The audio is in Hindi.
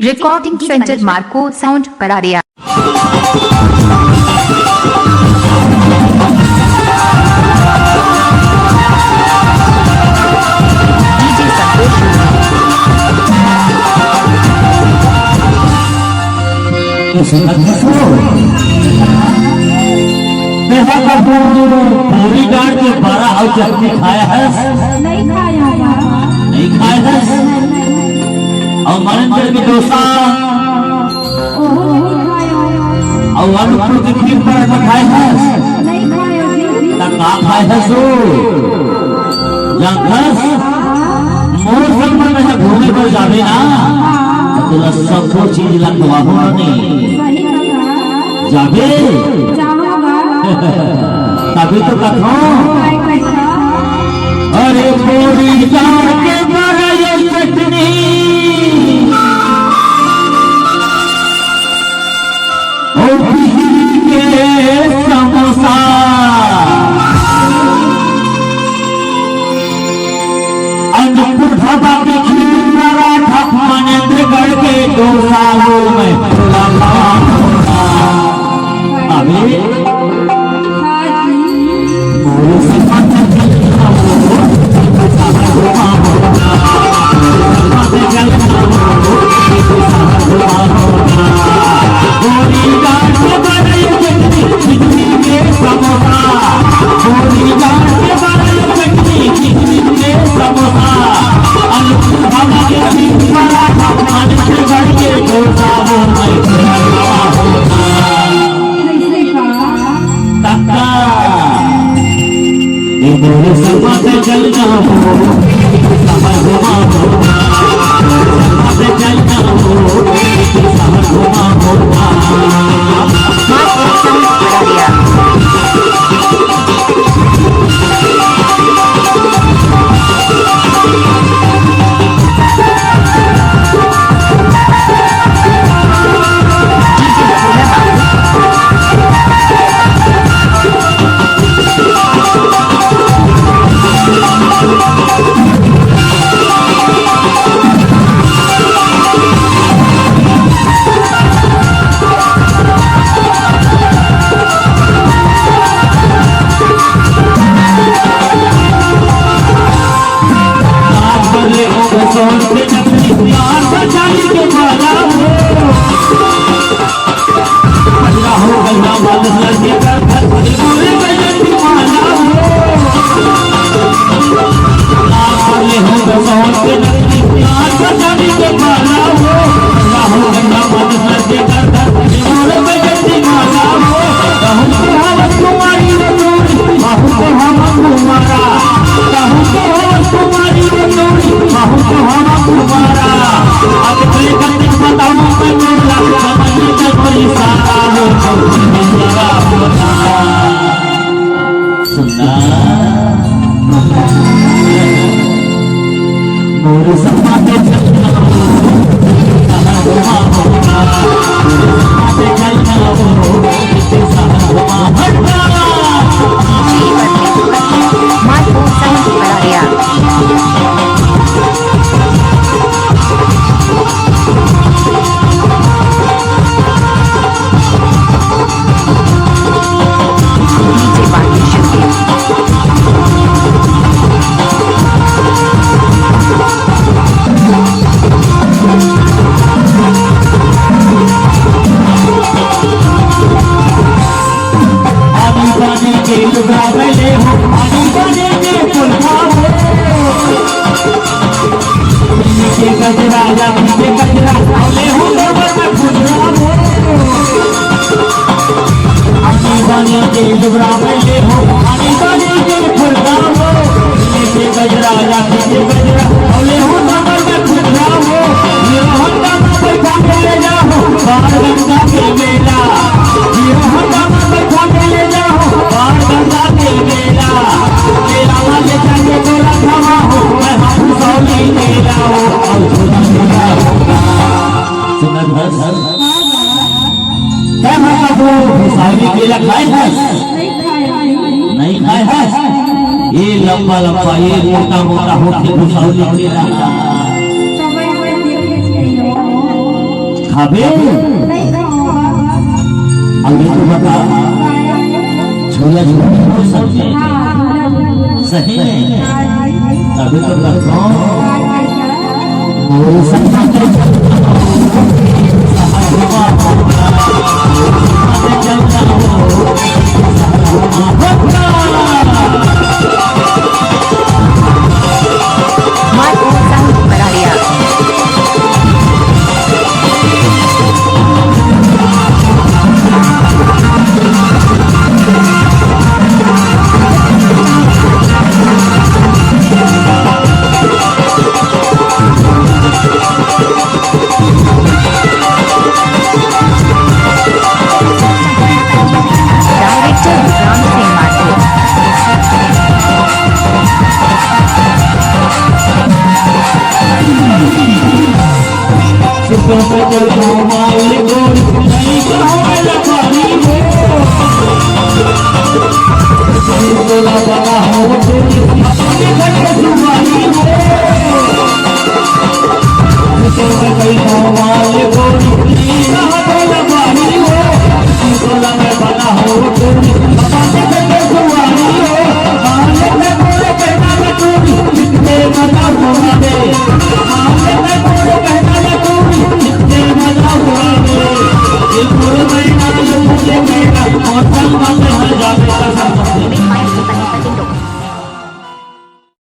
Recording centre Marco sound Kararia. DJ पूरी गाड़ के 12 और चटनी खाया है? नहीं खाया। नहीं खाया है। और मरेंद्र की डोसा और आलू की खीर पर खाए है? नहीं खाया जी। ना का खाए है सो जंगस मौसम में है घूमने पर जावे ना तो सब को चीज लगवा हो नहीं सही कहा। जावे तभी तो कथो अरे पूरी गाड़ के बड़े चटनी के समोसा अन्नपूर्ण ढाबा की खीर पराठा मनेंद्रगढ़ के डोसा में अभी चलना हो नहीं खाए है। ये लंबा लंबा ये मोटा मोटा होके घुसावली भाभी नहीं खाऊंगा अभी तो बता छोला झूठ बोल सकते सही है अभी तो बताओ मोरी मार्को साउंड करारिया डायरेक्टर विक्रांत सिंह मार्को बड़ा हो